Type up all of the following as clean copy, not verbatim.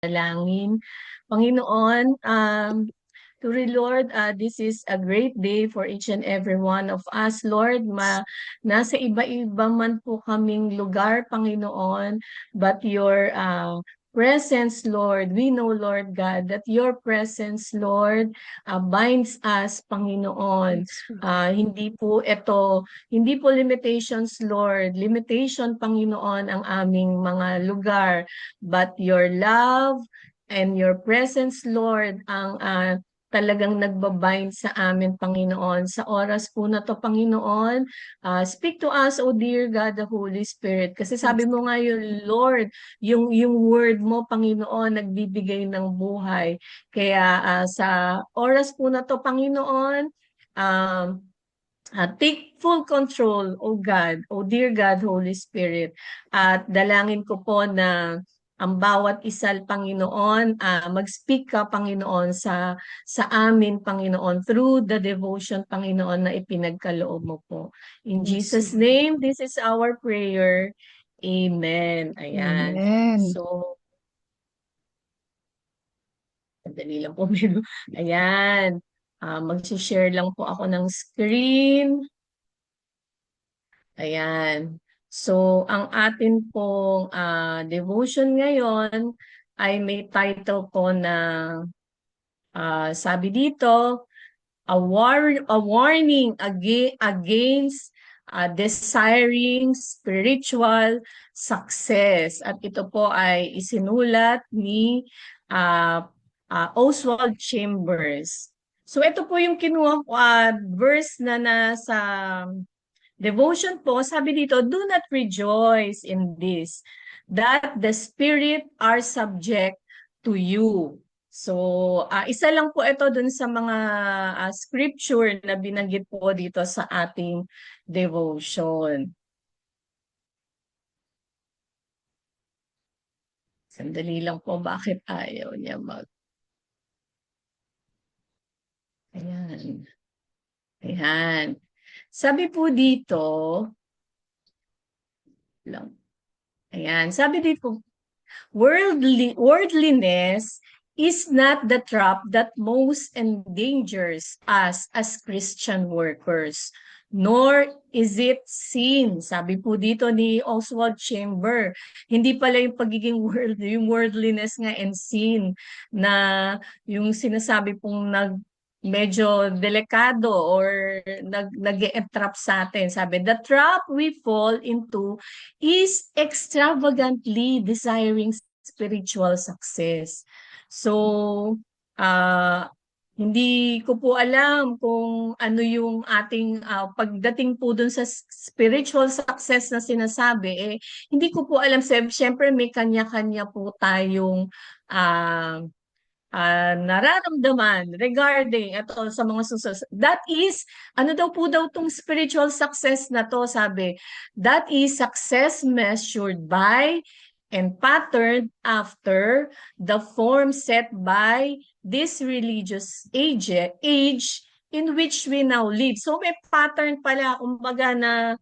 Dalangin. Panginoon, Lord, this is a great day for each and every one of us, Lord. Nasa iba-iba man po kaming lugar, Panginoon, but your presence, Lord, we know, Lord God, that your presence, Lord, binds us, Panginoon. Hindi po limitations, Lord. Limitation, Panginoon, ang aming mga lugar, but your love and your presence, Lord, ang talagang nagbabind sa amin, Panginoon. Sa oras po na to, Panginoon, speak to us, O dear God, the Holy Spirit. Kasi sabi mo nga yun, Lord, yung word mo, Panginoon, nagbibigay ng buhay. Kaya sa oras po na to, Panginoon, um, take full control, O God, O dear God, Holy Spirit. At dalangin ko po na ang bawat isa, Panginoon, mag-speak ka, Panginoon, sa amin, Panginoon, through the devotion, Panginoon, na ipinagkaloob mo po. In Jesus' name, this is our prayer. Amen. Ayan. Amen. So, madali lang po. Ayan. Mag-share lang po ako ng screen. Ayan. So, ang atin pong devotion ngayon ay may title po na sabi dito, a warning against desiring spiritual success. At ito po ay isinulat ni uh, Oswald Chambers. So, ito po yung kinuha verse na nasa devotion po, sabi dito, do not rejoice in this, that the spirit are subject to you. So, isa lang po ito dun sa mga scripture na binanggit po dito sa ating devotion. Sandali lang po, bakit ayaw niya mag... Ayan. Ayan. Sabi po dito, lang. Ayan, sabi dito, worldliness is not the trap that most endangers us as Christian workers, nor is it sin. Sabi po dito ni Oswald Chamber, hindi pala yung pagiging yung worldliness nga and sin na yung sinasabi pong medyo delikado or nag-e-entrap sa atin. Sabi, the trap we fall into is extravagantly desiring spiritual success. So, hindi ko po alam kung ano yung ating pagdating po dun sa spiritual success na sinasabi. Hindi ko po alam. Siyempre, may kanya-kanya po tayong nararamdaman regarding ito sa mga susunod. That is, ano daw tong spiritual success na to, sabi, that is success measured by and patterned after the form set by this religious age in which we now live. So may pattern pala, kumbaga na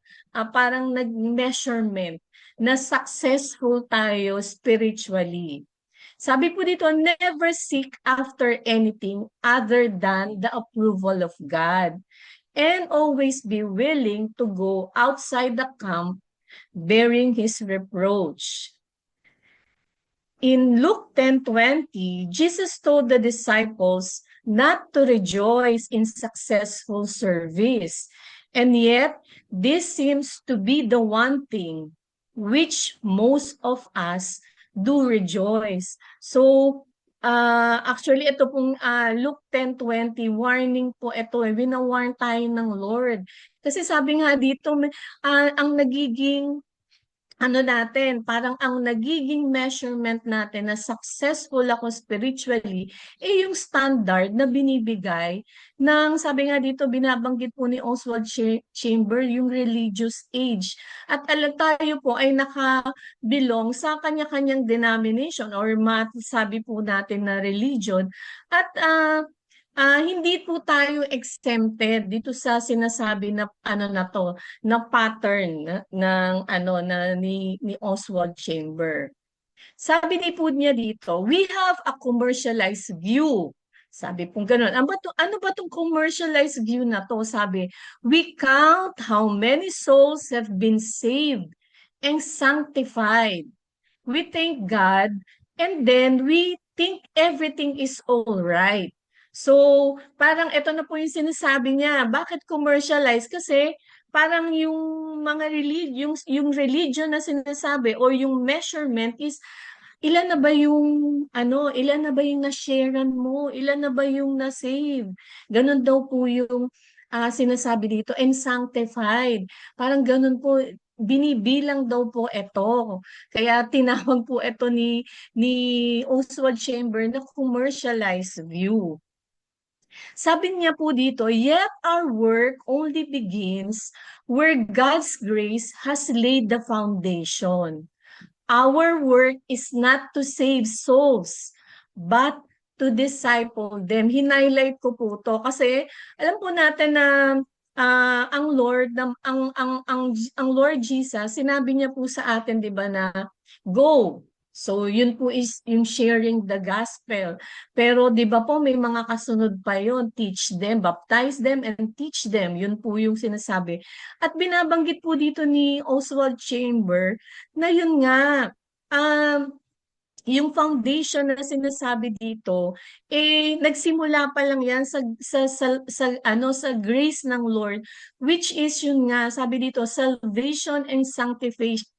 parang nag-measurement na successful tayo spiritually. Sabi po dito, never seek after anything other than the approval of God, and always be willing to go outside the camp bearing His reproach. In Luke 10:20, Jesus told the disciples not to rejoice in successful service. And yet, this seems to be the one thing which most of us do rejoice. So, actually, ito pong Luke 10:20, warning po ito. Wina-warn tayo ng Lord. Kasi sabi nga dito, ang nagiging parang ang nagiging measurement natin na successful ako spiritually, yung standard na binibigay ng, sabi nga dito, binabanggit po ni Oswald Chamber, yung religious age. At alam tayo po ay nakabilong sa kanya-kanyang denomination or sabi po natin na religion. At hindi po tayo exempted dito sa sinasabi na na pattern ng ni Oswald Chamber. Sabi ni po niya dito, we have a commercialized view. Sabi po gano'n. Ano ba itong commercialized view na to? Sabi, we count how many souls have been saved and sanctified. We thank God, and then we think everything is all right. So, parang ito na po yung sinasabi niya. Bakit commercialized? Kasi parang yung mga yung religion na sinasabi or yung measurement is ilan na ba yung ilan na ba yung na-sharean mo? Ilan na ba yung na-save? Ganun daw po yung sinasabi dito and sanctified. Parang ganun po binibilang daw po ito. Kaya tinawag po ito ni Oswald Chamber na commercialized view. Sabi niya po dito, yet our work only begins where God's grace has laid the foundation. Our work is not to save souls, but to disciple them. Hinighlight ko po to kasi alam po natin na ang Lord ang Lord Jesus, sinabi niya po sa atin 'di ba na go. So yun po is yung sharing the gospel. Pero 'di ba po may mga kasunod pa yon, teach them, baptize them and teach them. Yun po yung sinasabi. At binabanggit po dito ni Oswald Chamber na yun nga, um, yung foundation na sinasabi dito, nagsimula pa lang yan sa grace ng Lord, which is yun nga, sabi dito, salvation and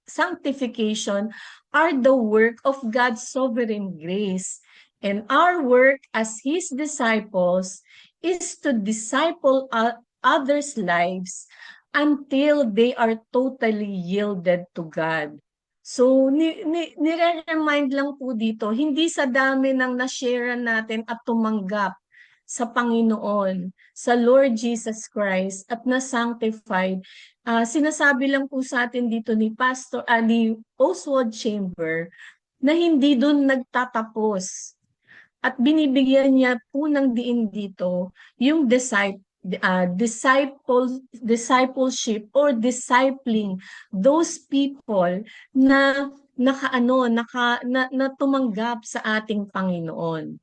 sanctification are the work of God's sovereign grace. And our work as His disciples is to disciple others' lives until they are totally yielded to God. So, nire-remind lang po dito, hindi sa dami ng na-share natin at tumanggap sa Panginoon, sa Lord Jesus Christ at na-sanctified. Sinasabi lang po sa atin dito ni Oswald Chamber na hindi doon nagtatapos. At binibigyan niya po ng diin dito yung discipleship or discipling those people na na tumanggap sa ating Panginoon.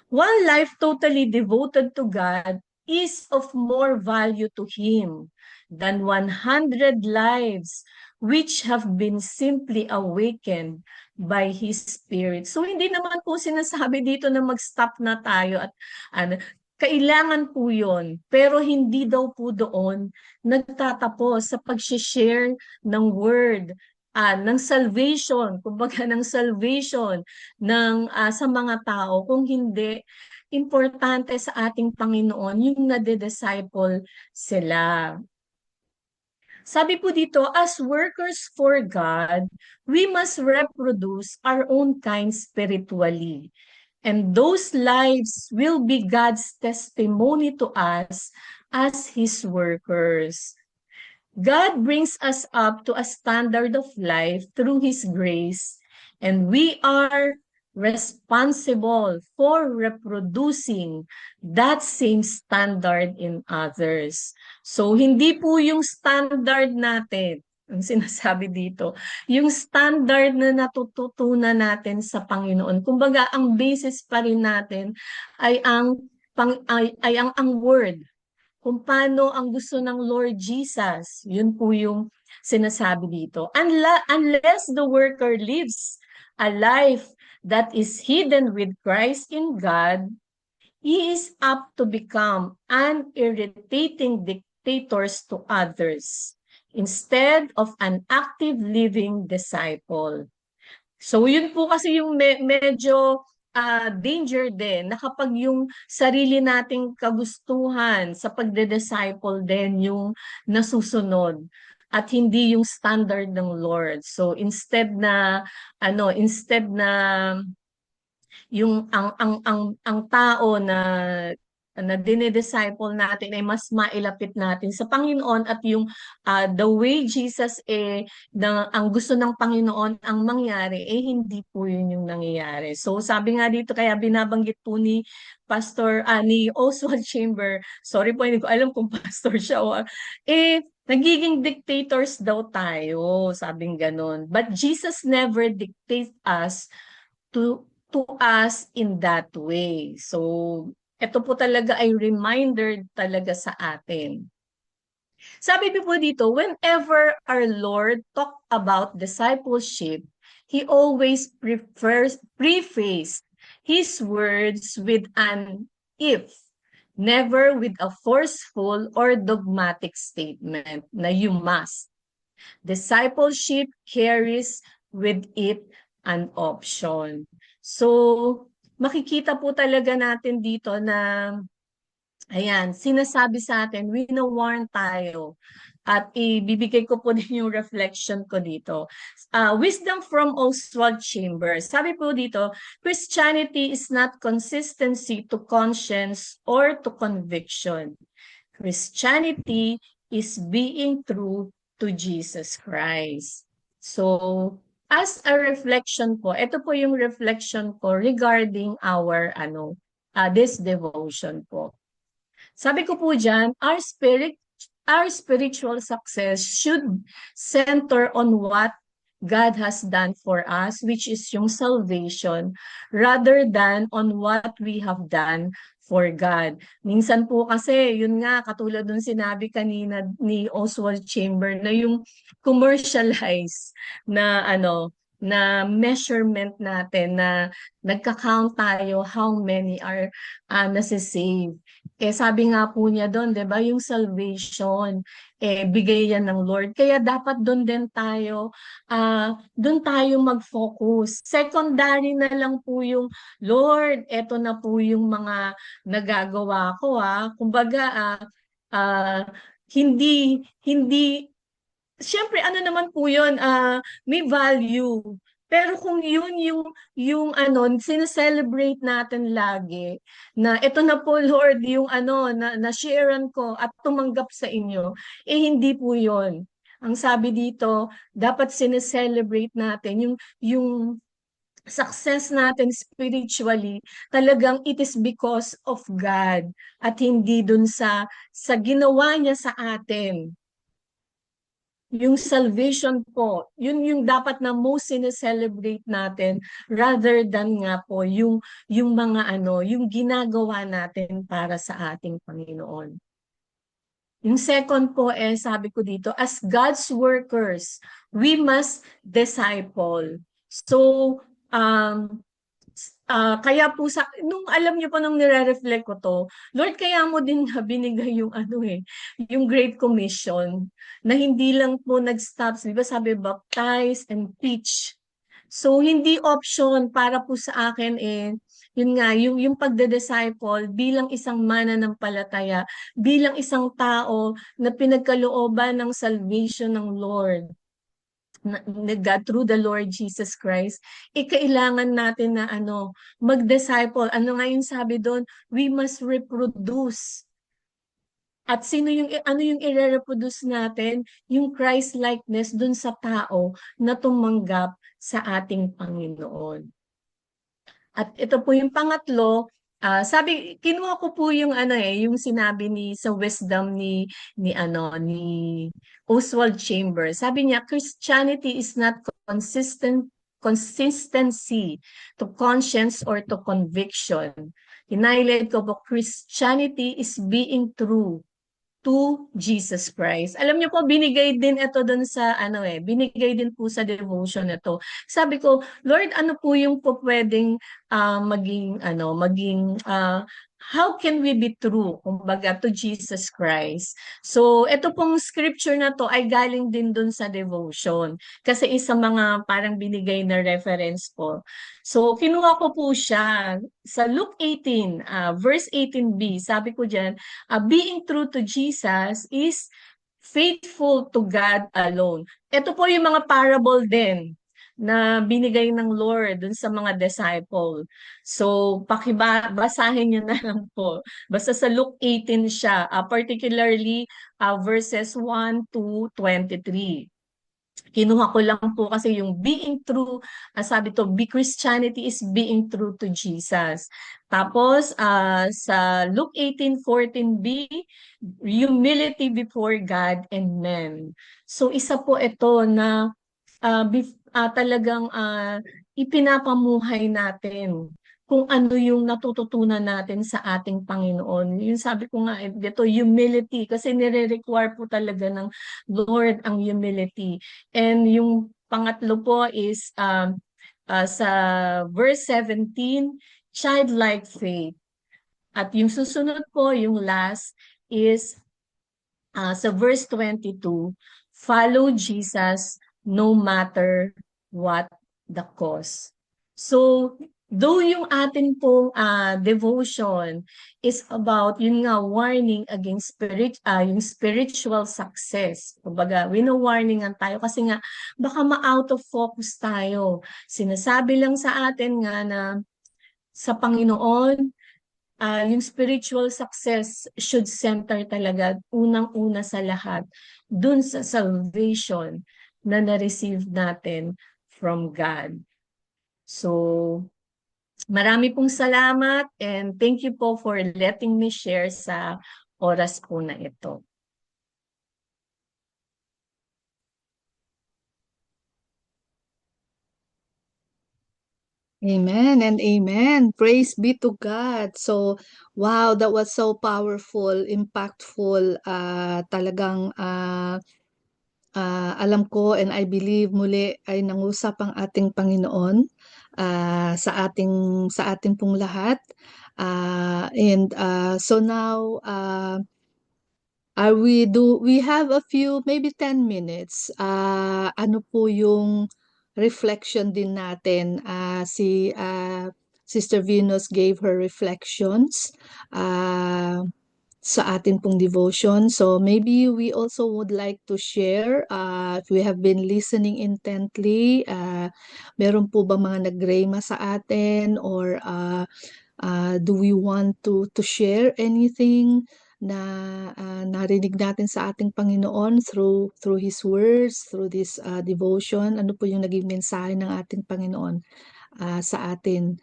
One life totally devoted to God is of more value to Him than 100 lives which have been simply awakened by His Spirit. So hindi naman po sinasabi dito na mag-stop na tayo at ano, kailangan po yun, pero hindi daw po doon nagtatapos sa pag-share ng word, ng salvation, kumbaga ng salvation sa mga tao. Kung hindi, importante sa ating Panginoon yung nade-disciple sila. Sabi po dito, as workers for God, we must reproduce our own kind spiritually. And those lives will be God's testimony to us as His workers. God brings us up to a standard of life through His grace, and we are responsible for reproducing that same standard in others. So, hindi po yung standard natin, ang sinasabi dito, yung standard na natututunan natin sa Panginoon. Kumbaga, ang basis pa rin natin ay ang word. Kung paano ang gusto ng Lord Jesus. Yun po yung sinasabi dito. Unless the worker lives a life that is hidden with Christ in God, he is apt to become an irritating dictators to others instead of an active living disciple. So yun po kasi yung medyo danger din na kapag yung sarili nating kagustuhan sa pagde-disciple din yung nasusunod at hindi yung standard ng Lord. So instead na yung ang tao na dinidisciple natin ay mas mailapit natin sa Panginoon at yung the way Jesus ang gusto ng Panginoon ang mangyari hindi po yun yung nangyayari. So sabi nga dito kaya binabanggit po ni ni Oswald Chamber, sorry po hindi ko alam kung pastor siya o Nagiging dictators daw tayo, sabing ganun. But Jesus never dictates us to us in that way. So, ito po talaga ay reminder talaga sa atin. Sabi po dito, whenever our Lord talk about discipleship, He always preface His words with an if, never with a forceful or dogmatic statement na you must. Discipleship carries with it an option. So, makikita po talaga natin dito na ayan, sinasabi sa atin, wino-warn tayo. At ibibigay ko po din yung reflection ko dito. Wisdom from Oswald Chambers. Sabi po dito, Christianity is not consistency to conscience or to conviction. Christianity is being true to Jesus Christ. So, as a reflection po, ito po yung reflection ko regarding our this devotion po. Sabi ko po dyan, our spiritual success should center on what God has done for us, which is yung salvation, rather than on what we have done for God. Minsan po kasi, yun nga, katulad nung sinabi kanina ni Oswald Chamber, na yung commercialize na na measurement natin na nagka-count tayo how many are nasi-save. Eh sabi nga po niya doon, 'di ba, yung salvation bigay yan ng Lord. Kaya dapat doon tayo mag-focus. Secondary na lang po yung Lord, eto na po yung mga nagagawa ko Kumbaga ah, hindi siyempre ano naman po 'yun, may value. Pero kung 'yun yung sine-celebrate natin lagi na ito na po Lord yung na-sharean ko at tumanggap sa inyo, hindi po 'yun. Ang sabi dito, dapat sine-celebrate natin yung success natin spiritually, talagang it is because of God at hindi dun sa ginawa niya sa atin. Yung salvation po, yun yung dapat na most sine-celebrate natin rather than nga po yung mga yung ginagawa natin para sa ating Panginoon. Yung second po sabi ko dito, as God's workers, we must disciple. So, kaya po nung alam niyo po nung nire-reflect ko to, Lord, kaya mo din na binigay yung yung Great Commission na hindi lang po nag-stop, di ba sabi, baptize and teach. So, hindi option para po sa akin yun nga, yung pagde-disciple bilang isang mananampalataya, bilang isang tao na pinagkalooban ng salvation ng Lord na God through the Lord Jesus Christ, kailangan natin na mag-disciple. Ano nga yung sabi doon? We must reproduce. At ano yung i-reproduce natin? Yung Christ likeness dun sa tao na tumanggap sa ating Panginoon. At ito po yung pangatlo, sabi, kinuha ko po yung yung sinabi sa wisdom ni Oswald Chambers. Sabi niya, Christianity is not consistency to conscience or to conviction. Hinighlight ko po, Christianity is being true to Jesus Christ. Alam niyo po, binigay din ito doon sa binigay din po sa devotion ito. Sabi ko, Lord, ano po yung po pwedeng maging how can we be true, kumbaga, to Jesus Christ? So, ito pong scripture na to ay galing din doon sa devotion. Kasi isa mga parang binigay na reference po. So, kinuha ko po siya sa Luke 18, verse 18b. Sabi ko dyan, being true to Jesus is faithful to God alone. Ito po yung mga parable din na binigay ng Lord dun sa mga disciple. So, basahin niyo na lang po. Basta sa Luke 18 siya, particularly verses 1 to 23. Kinuha ko lang po kasi yung being true, sabi to, be Christianity is being true to Jesus. Tapos sa Luke 18:14b, humility before God and men. So isa po ito na talagang ipinapamuhay natin kung ano yung natututunan natin sa ating Panginoon. Yung sabi ko nga, dito, humility, kasi nire-require po talaga ng Lord ang humility. And yung pangatlo po is sa verse 17, childlike faith. At yung susunod po, yung last, is sa verse 22, follow Jesus no matter what the cost. So, though yung atin pong devotion is about, yun nga, warning against yung spiritual success. Kumbaga, wino-warningan tayo kasi nga, baka ma-out of focus tayo. Sinasabi lang sa atin nga na sa Panginoon, yung spiritual success should center talaga unang-una sa lahat dun sa salvation na na-receive natin from God. So, marami pong salamat and thank you po for letting me share sa oras po na ito. Amen and amen. Praise be to God. So, wow, that was so powerful, impactful. Talagang alam ko and I believe muli ay nangusap ang ating Panginoon sa ating pong lahat. So now we have a few, maybe 10 minutes. Ano po yung reflection din natin? Sister Venus gave her reflections sa atin pong devotion. So maybe we also would like to share, if we have been listening intently, meron po ba mga nagrema sa atin, or do we want to share anything na narinig natin sa ating Panginoon through His words, through this devotion? Ano po yung naging mensahe ng ating Panginoon sa atin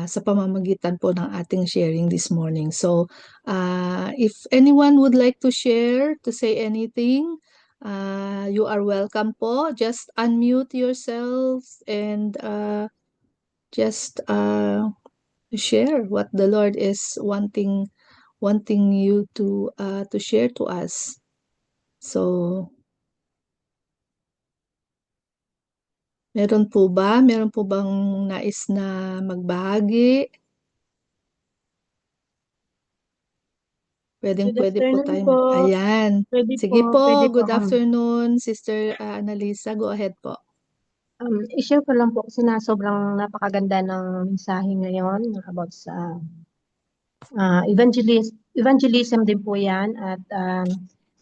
sa pamamagitan po ng ating sharing this morning? So, if anyone would like to share, to say anything, you are welcome po. Just unmute yourselves and just share what the Lord is wanting you to share to us. So, meron po ba? Meron po bang nais na magbahagi? Good Pwedeng-pwede po afternoon tayo po. Ayan. Sige Pwede po, po good akong, afternoon, Sister Annalisa. Go ahead po. i-share ko lang po kasi na sobrang napakaganda ng mensahe ngayon about sa evangelism din po yan. At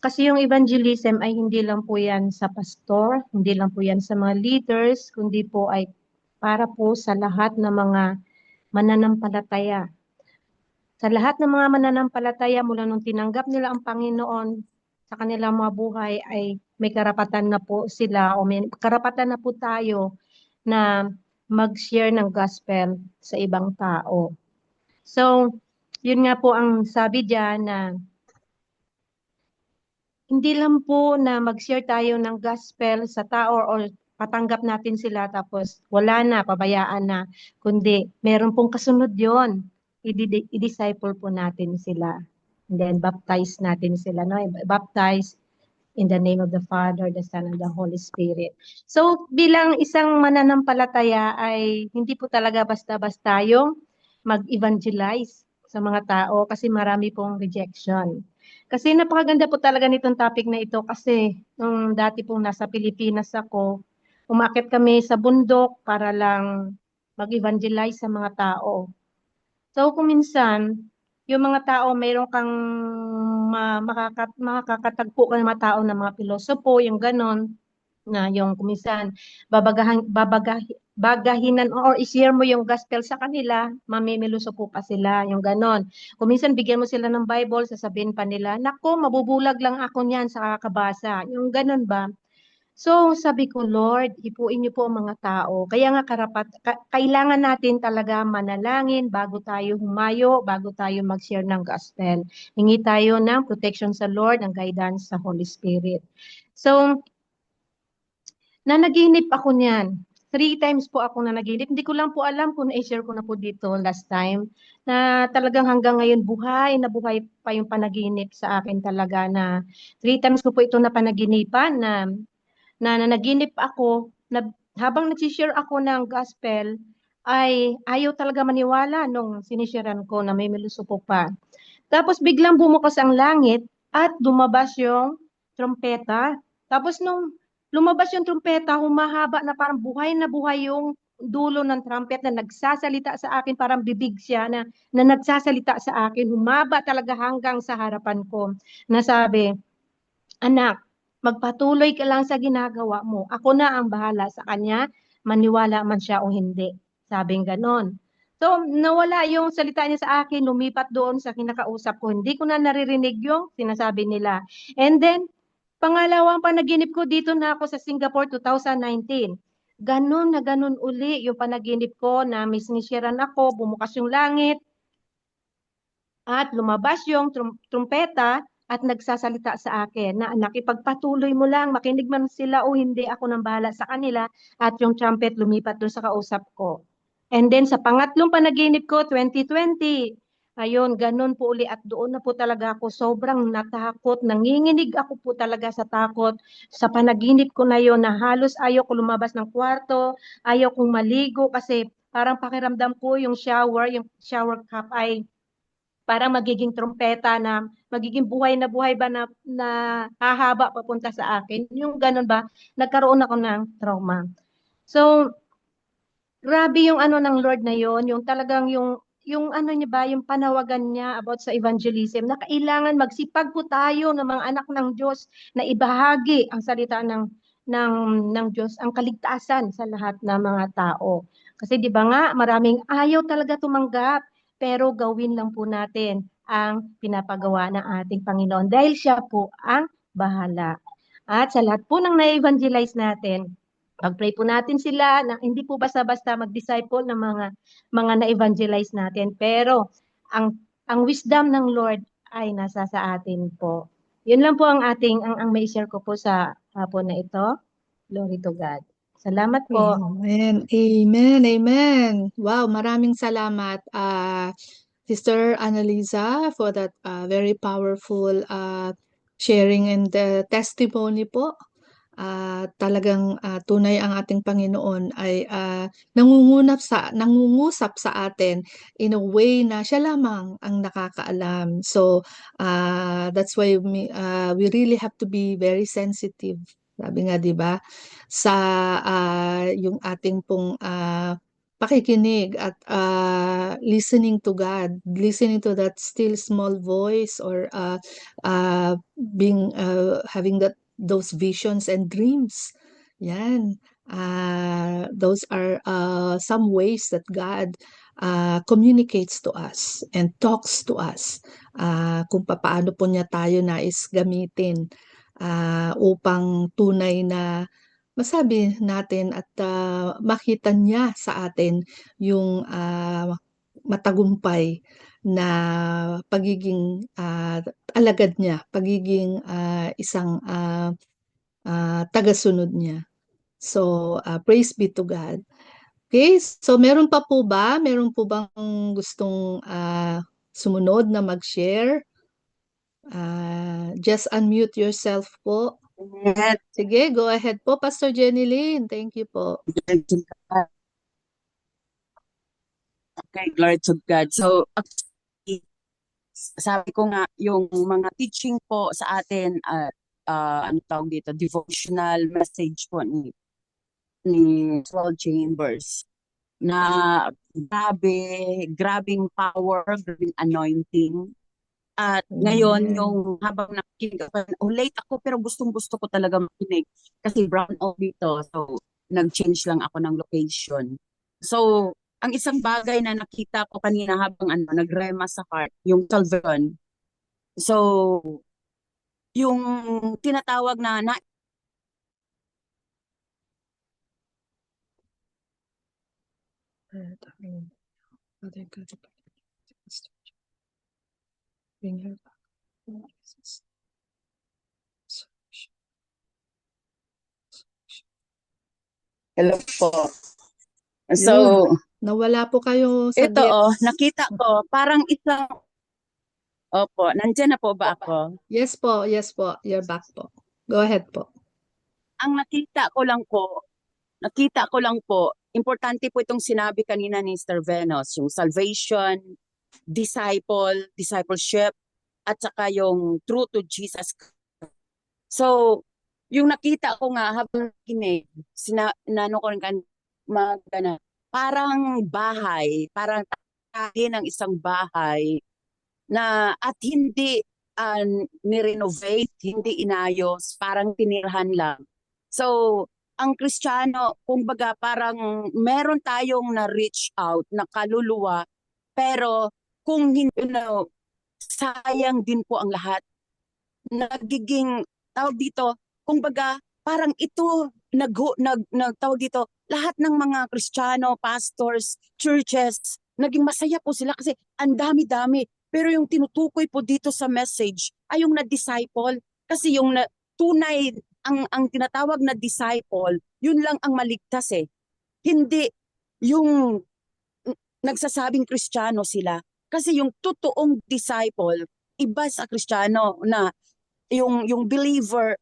kasi yung evangelism ay hindi lang po yan sa pastor, hindi lang po yan sa mga leaders, kundi po ay para po sa lahat ng mga mananampalataya. Sa lahat ng mga mananampalataya mula nung tinanggap nila ang Panginoon sa kanilang mga buhay ay may karapatan na po sila o may karapatan na po tayo na mag-share ng gospel sa ibang tao. So, yun nga po ang sabi diyan na hindi lang po na mag-share tayo ng gospel sa tao or patanggap natin sila tapos wala na, pabayaan na, kundi meron pong kasunod yon. I-disciple po natin sila. And then baptize natin sila. No? Baptize in the name of the Father, the Son, and the Holy Spirit. So bilang isang mananampalataya ay hindi po talaga basta-basta yung mag-evangelize sa mga tao kasi marami pong rejection. Kasi napakaganda po talaga nitong topic na ito kasi nung dati pong nasa Pilipinas ako, umakyat kami sa bundok para lang mag-evangelize sa mga tao. So kung minsan, yung mga tao, mayroon kang makakatagpo ka ng mga tao ng mga pilosopo, yung ganon, na yung kumisan bagahinan or i-share mo yung gospel sa kanila, mamimiluso po pa sila, yung ganon. Kuminsan bigyan mo sila ng Bible, sasabihin pa nila, nako, mabubulag lang ako niyan sa kakabasa. Yung ganon ba? So sabi ko, Lord, ipuin niyo po ang mga tao. Kaya nga kailangan natin talaga manalangin bago tayo humayo, bago tayo mag-share ng gospel. Hingi tayo ng protection sa Lord, ng guidance sa Holy Spirit. So, nanaginip ako niyan. 3 times po ako nanaginip. Hindi ko lang po alam kung na-share ko na po dito last time na talagang hanggang ngayon buhay na buhay pa yung panaginip sa akin talaga na 3 times ko po ito na panaginipan na nanaginip ako na habang nagsishare ako ng gospel ay ayaw talaga maniwala nung sinisharean ko na may milusupo pa. Tapos biglang bumukas ang langit at lumabas yung trompeta. Tapos nung lumabas yung trompeta, humahaba na parang buhay na buhay yung dulo ng trumpet na nagsasalita sa akin, parang bibig siya na nagsasalita sa akin. Humaba talaga hanggang sa harapan ko. Nasabi, anak, magpatuloy ka lang sa ginagawa mo. Ako na ang bahala sa kanya, maniwala man siya o hindi. Sabing ganon. So, nawala yung salita niya sa akin, lumipat doon sa kinakausap ko. Hindi ko na naririnig yung sinasabi nila. And then, pangalawang panaginip ko, dito na ako sa Singapore 2019. Ganon na ganon uli yung panaginip ko na may sinisharean ako, bumukas yung langit, at lumabas yung trumpeta at nagsasalita sa akin na anak, ipagpatuloy mo lang, makinig man sila o hindi, ako nang bahala sa kanila, at yung trumpet lumipat doon sa kausap ko. And then sa pangatlong panaginip ko, 2020, ayun, ganun po uli at doon na po talaga ako sobrang natakot, nanginginig ako po talaga sa takot sa panaginip ko na yon na halos ayaw ko lumabas ng kwarto, ayaw kong maligo kasi parang pakiramdam ko yung shower cup ay parang magiging trompeta na magiging buhay ba na hahaba papunta sa akin. Yung ganun ba, nagkaroon ako ng trauma. So, grabe yung ano ng Lord na yon, yung talagang yung ano niya ba, yung panawagan niya about sa evangelism, na kailangan magsipag po tayo ng mga anak ng Diyos na ibahagi ang salita ng Diyos, ang kaligtasan sa lahat ng mga tao. Kasi di ba nga, maraming ayaw talaga tumanggap, pero gawin lang po natin ang pinapagawa ng ating Panginoon dahil siya po ang bahala. At sa lahat po ng na-evangelize natin, pag-pray po natin sila na hindi po basta-basta mag-disciple ng mga na-evangelize natin, pero ang wisdom ng Lord ay nasa sa atin po. Yun lang po ang may share ko po sa hapon na ito. Glory to God. Salamat po. Amen. Amen. Amen. Wow, maraming salamat, Sister Annalisa, for that very powerful sharing and testimony po. Talagang tunay ang ating Panginoon ay nangungusap sa atin in a way na siya lamang ang nakakaalam. So that's why we really have to be very sensitive. Sabi nga, 'di ba? Sa yung ating pong pakikinig at listening to God, listening to that still small voice, or having those visions and dreams. Yan. Those are some ways that God communicates to us and talks to us, kung paano po niya tayo nais gamitin upang tunay na masabi natin at makita niya sa atin yung matagumpay na pagiging alagad niya, pagiging isang tagasunod niya. So, praise be to God. Okay, so meron pa po ba? Meron po bang gustong sumunod na mag-share? Just unmute yourself po. Sige, go ahead po, Pastor Jenny Lynn. Thank you po. Okay, glory to God. So, sabi ko nga, yung mga teaching po sa atin at ano tawag dito, devotional message po ni Oswald Chambers na grabing power, grabing anointing. At ngayon, yung habang nakikinig ako, late ako pero gustong-gusto ko talaga makinig kasi brown out dito. So, nag-change lang ako ng location. So, ang isang bagay na nakita ko kanina habang nagrema sa heart, yung Calvary. So, yung tinatawag na Father God, bring her back. Hello po. So, Nawala po kayo ito saglit. nakita ko, parang isang, opo, nandyan na po ba ako? Yes po, you're back po. Go ahead po. Ang nakita ko lang po, importante po itong sinabi kanina ni Mr. Venus, yung salvation, discipleship, at saka yung true to Jesus. So, yung nakita ko nga habang nakinig, nano ko rin magana, parang bahay, parang tayo ng isang bahay na at hindi ni-renovate, hindi inayos, parang tinirhan lang. So, ang Kristiyano, kumbaga parang meron tayong na-reach out, na kaluluwa, pero kung hindi, sayang din po ang lahat. Nagiging, tawag dito, kumbaga parang ito, tawag dito, lahat ng mga Kristiyano, pastors, churches, naging masaya po sila kasi ang dami-dami. Pero yung tinutukoy po dito sa message ay yung na-disciple. Kasi yung tunay, ang tinatawag na disciple, yun lang ang maligtas eh. Hindi yung nagsasabing Kristiyano sila. Kasi yung totoong disciple, iba sa Kristiyano na yung believer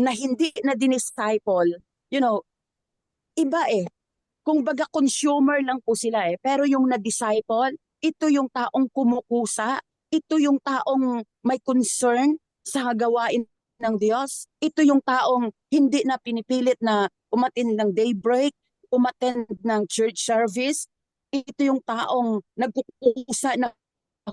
na hindi na dinisciple, iba eh. Kung baga consumer lang po sila eh. Pero yung na-disciple, ito yung taong kumukusa, ito yung taong may concern sa gawain ng Diyos, ito yung taong hindi na pinipilit na umattend ng daybreak, umattend ng church service, ito yung taong nagkukusa na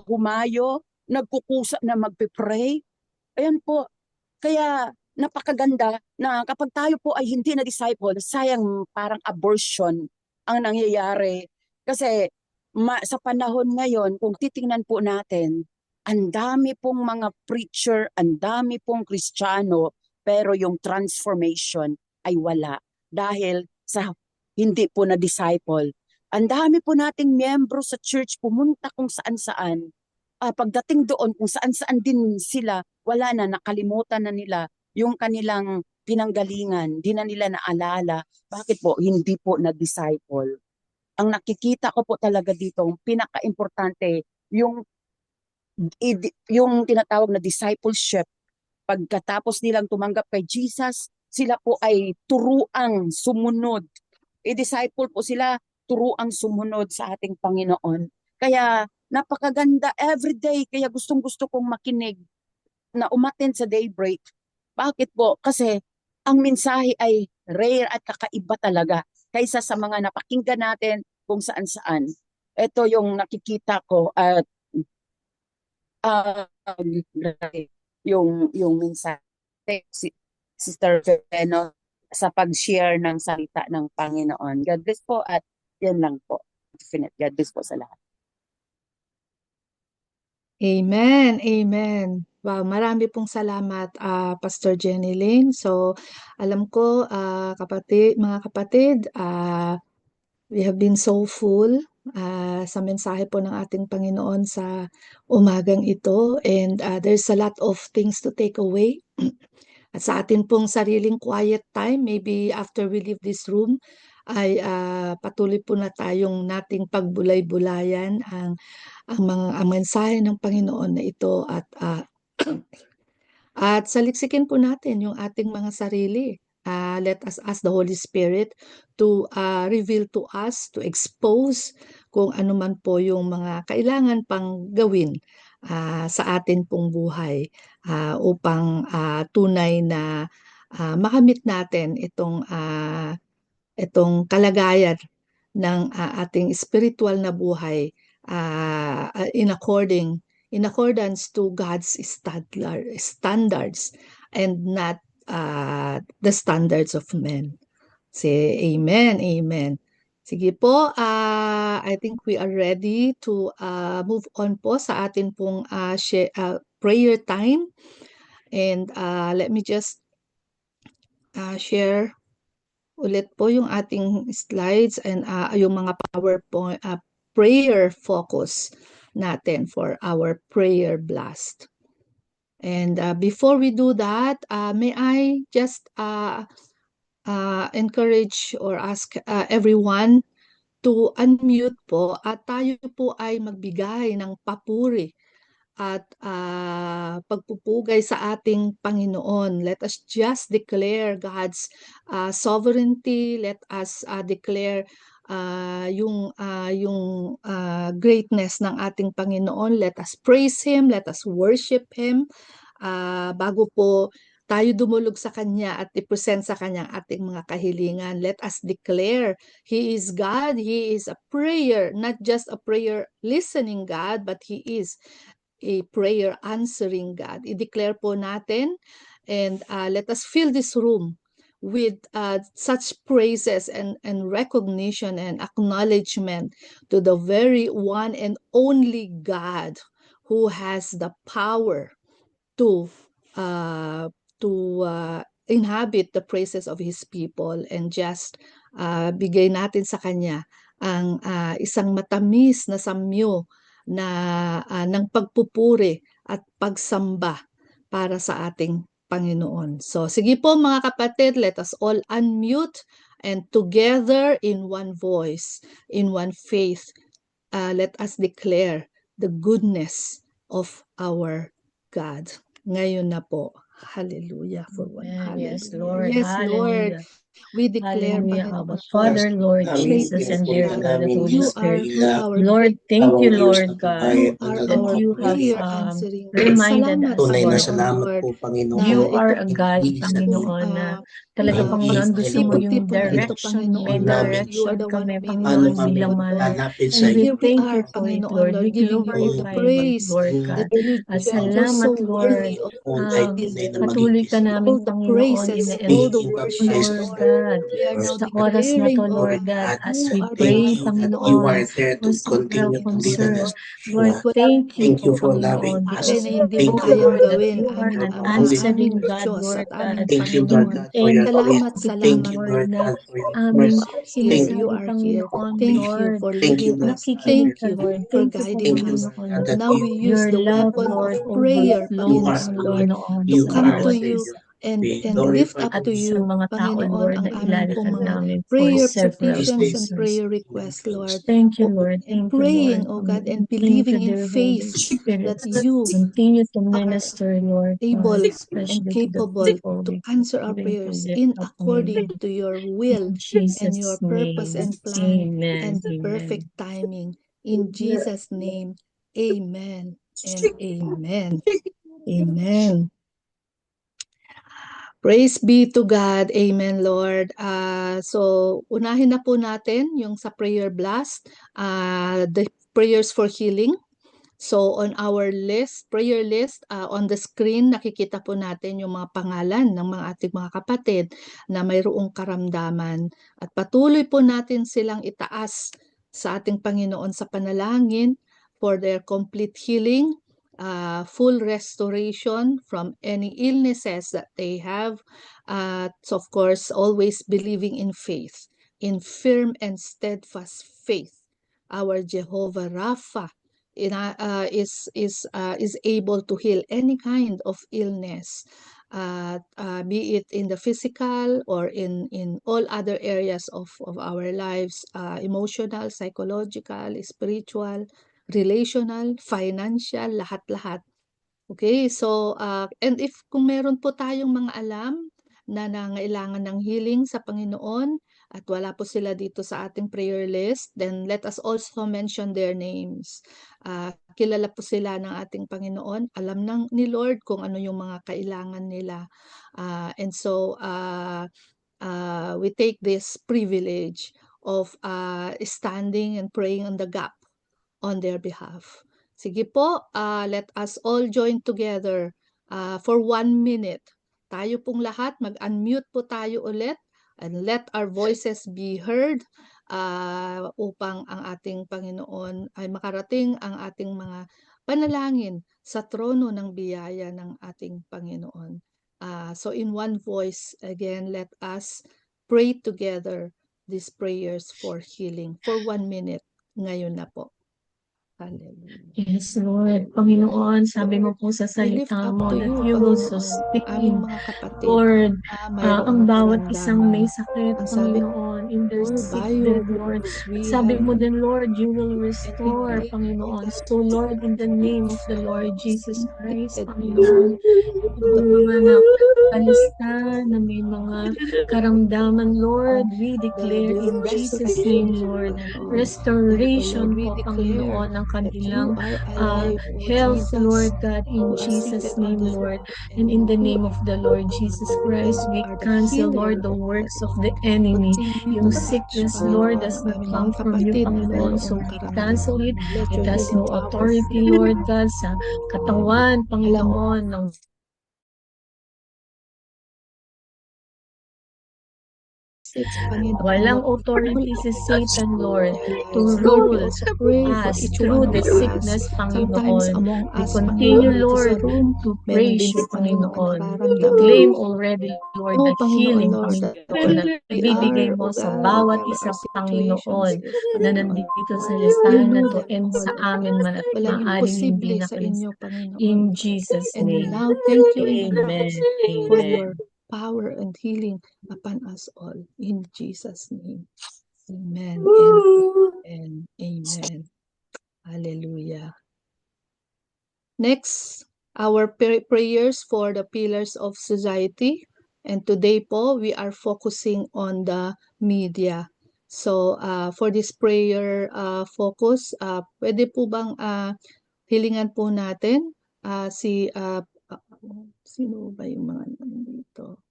humayo, nagkukusa na magpipray. Ayan po. Kaya napakaganda na kapag tayo po ay hindi na disciple, sayang parang abortion ang nangyayari. Kasi sa panahon ngayon, kung titingnan po natin, ang dami pong mga preacher, ang dami pong Kristiyano, pero yung transformation ay wala. Dahil sa hindi po na disciple. Ang dami po nating miyembro sa church, pumunta kung saan-saan. Pagdating doon, kung saan-saan din sila, wala na, nakalimutan na nila yung kanilang pinanggalingan, di na nila naalala. Bakit po? Hindi po na-disciple. Ang nakikita ko po talaga dito, pinaka-importante, yung tinatawag na discipleship. Pagkatapos nilang tumanggap kay Jesus, sila po ay turuang sumunod. I-disciple po sila, turuang sumunod sa ating Panginoon. Kaya napakaganda everyday, kaya gustong-gusto kong makinig na umattend sa daybreak. Bakit po? Kasi ang mensahe ay rare at kakaiba talaga kaysa sa mga napakinggan natin kung saan-saan. Ito yung nakikita ko at yung mensahe si Sister Venus sa pag-share ng salita ng Panginoon. God bless po at yan lang po. God bless po sa lahat. Amen, amen. Wow, marami pong salamat, Pastor Jenny Lynn. So, alam ko, mga kapatid, we have been so full sa mensahe po ng ating Panginoon sa umagang ito. And there's a lot of things to take away. At sa atin pong sariling quiet time, maybe after we leave this room, ay patuloy po na tayong nating pagbulay-bulayan ang mensahe ng Panginoon na ito at saliksikin po natin yung ating mga sarili. Let us ask the Holy Spirit to reveal to us, to expose kung ano man po yung mga kailangan pang gawin sa atin pong buhay upang tunay na makamit natin itong kalagayan ng ating spiritual na buhay in accordance to God's standards and not the standards of men. Say amen, amen. Sige po, I think we are ready to move on po sa atin pong prayer time. And let me just share ulit po yung ating slides and yung mga PowerPoint prayer focus natin for our prayer blast. And before we do that, may I just encourage or ask everyone to unmute po at tayo po ay magbigay ng papuri at pagpupugay sa ating Panginoon. Let us just declare God's sovereignty. Let us declare yung greatness ng ating Panginoon. Let us praise Him. Let us worship Him. Bago po tayo dumulog sa Kanya at i-present sa Kanya ang ating mga kahilingan, let us declare He is God. He is a prayer, not just a prayer listening God, but He is a prayer answering God. I-declare po natin and let us fill this room with such praises and recognition and acknowledgement to the very one and only God who has the power to inhabit the praises of His people, and just bigay natin sa Kanya ang isang matamis na samyo na ng pagpupuri at pagsamba para sa ating Panginoon. So sige po mga kapatid, let us all unmute and together in one voice, in one faith, let us declare the goodness of our God. Ngayon na po. Hallelujah. For one. Amen. Yes, Hallelujah. Lord. Yes, Lord. Hallelujah. We declare, Hallelujah, Panginoon, Abba Father, Lord great Jesus, is and you, dear God. God, the Holy You are Spirit. our Lord, great thank you, God. Lord God, You are that our you have prayer answering God. reminded Salamat, us, Tunay na Lord, Panginoon, salamat Lord, po, Panginoon. na you are ito a God, Jesus. Panginoon, na talaga, Panginoon, gusto mo yung eksekutibo na ito, direction, may Panginoon, Lord. namin. You are direction the one kami, who made Paano Panginoon, us, kami bilang Lord God. manok. hanapin sa And we Here iyo. we thank you are, for it, Panginoon, Lord. Lord, We giving you all the glorify you, praise Lord God. that you At just are salamat, so Lord. worthy of Tunay, tunay na maging Patuloy ka namin, all the Panginoon, praises, all the ina-entrust being mo, worship, baptized of Lord Lord. God. We are now Sa oras na to, declaring, oh Lord God, God, that as you we are the Thank pray, one you that you Panginoon, are there to as we are continue to lead and concerned, instruct. Lord, at wala thank you Thank po, you for Panginoon, loving bagay because us. na we hindi mo Thank know, you, kayang Lord, Lord, that that gawin, you you are aming are an Ama, always answering aming God, Diyos Lord at God. aming Thank you, Lord Panginoon. God, for Thank your you, grace. Salamat, everything, salamat, Thank you, Lord, Lord na God, Panginoon. for your You aming are mercy. here, Thank you, you sinasabi, are Lord God, here. for Panginoon, your Thank grace. you Lord. for Thank you, leading Lord us. God, Nakikinig for Thank ka, your you Lord. for Thank you po, guiding Thank you, us. Lord Panginoon. God, that Now you we use Your the love, weapon of Lord, prayer, you overflowing, are Panginoon Lord, good. Panginoon, to You sa come are our to bawat you Savior. and We lift glorify up at to you. sa you, mga tao, Panginoon, Lord, ang na aming pong ilalapad mga namin for prayer several These petitions and days, concerns. prayer we requests, praise Lord, Thank you, Lord. and Thank you, praying, Lord. oh God, and Thank you, believing in dear Holy faith Spirit. that you Continue to are minister, Lord God, able and especially to the capable people to we answer our going to prayers lift in up according to your will in and your Jesus' purpose name. and plan Amen. and perfect Amen. timing. In Jesus' name, amen and amen. Amen. Praise be to God. Amen, Lord. So, unahin na po natin yung sa prayer blast, the prayers for healing. So on our list, prayer list, on the screen, nakikita po natin yung mga pangalan ng mga ating mga kapatid na mayroong karamdaman. At patuloy po natin silang itaas sa ating Panginoon sa panalangin for their complete healing, full restoration from any illnesses that they have. So of course, always believing in faith, in firm and steadfast faith. Our Jehovah Rapha is able to heal any kind of illness, be it in the physical or in all other areas of our lives, emotional, psychological, spiritual, relational, financial, lahat-lahat. Okay, so and if kung meron po tayong mga alam na nangailangan ng healing sa Panginoon at wala po sila dito sa ating prayer list, then let us also mention their names. Kilala po sila ng ating Panginoon, alam ni Lord kung ano yung mga kailangan nila. And so we take this privilege of standing and praying on the gap on their behalf. Sige po, let us all join together for 1 minute. Tayo pong lahat, mag-unmute po tayo ulit and let our voices be heard upang ang ating Panginoon ay makarating ang ating mga panalangin sa trono ng biyaya ng ating Panginoon. So in one voice, again, let us pray together these prayers for healing for 1 minute. Ngayon na po. Hallelujah. Yes, Lord. Panginoon, sabi mo po sa We lift salita up mo to that you, you will Panginoon, sustain, aming mga kapatid. Lord, Mayroong ang bawat isang may nararamdaman. sakit, Ang sabi, Panginoon, in their for by sick your bed, Lord. wounds we Sabi have mo din, Lord, you will and we restore, claim, O Panginoon. God, So, Lord, in the name of the Lord Jesus Christ, Panginoon, the yung mga nakalista na may mga karamdaman, Lord, we declare your in Jesus' resurrection, name, Lord, Panginoon. restoration we po, declare Panginoon, ng that you kanilang are alive, O health, Jesus, Lord God, in who are Jesus' seated on name, the Lord. throne, And in the you name of the Lord Jesus Christ, we are the cancel, healer, Lord, the O works God. of the enemy. Continue Yung to touch, sickness, Lord, Panginoon, does ang not aming come mga from you, kapatid na Panginoon. So mayroong we cancel karamdaman. it. Let It your has healing no power authority, flow. Lord God, sa katawan, Alam mo, Panginoon, ng Panginoon, walang what authority si Satan, Lord, to lives. Lord, we rule also pray for us each through one of the us. sickness, Sometimes Panginoon. among We us, continue, Panginoon, dito sa Lord, room, to meron praise din you, po, Panginoon, na Panginoon. We nararamdaman. claim already, Lord, No, the Panginoon, healing, Lord, that Panginoon, na we ibibigay are, mo oh sa God, bawat whatever our isa, situations Panginoon, is, na Panginoon, nandito sa you listahan na know to them and all, sa oh God. amin man at Walang maaaring hindi imposible sa nakalista. inyo, Panginoon. In Jesus' And name. now, thank you in Amen. advance for Amen. your power and healing upon us all. In Jesus' name. Amen and amen. Hallelujah. Next, our prayers for the pillars of society. And today po, we are focusing on the media. So, for this prayer focus, pwede po bang hilingan po natin sino ba yung mga nandito?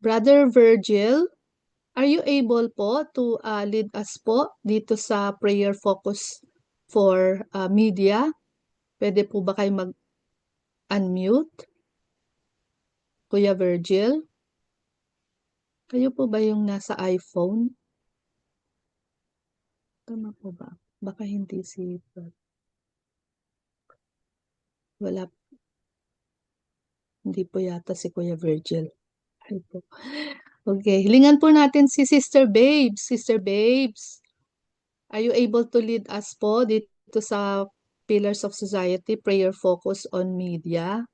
Brother Virgil, are you able po to lead us po dito sa prayer focus for media? Pwede po ba kayo mag-unmute? Kuya Virgil? Kayo po ba yung nasa iPhone? Tama po ba? Baka hindi si... Wala. Hindi po yata si Kuya Virgil. Ay po. Okay, hilingan po natin si Sister Babes. Sister Babes, are you able to lead us po dito sa Pillars of Society, prayer focus on media?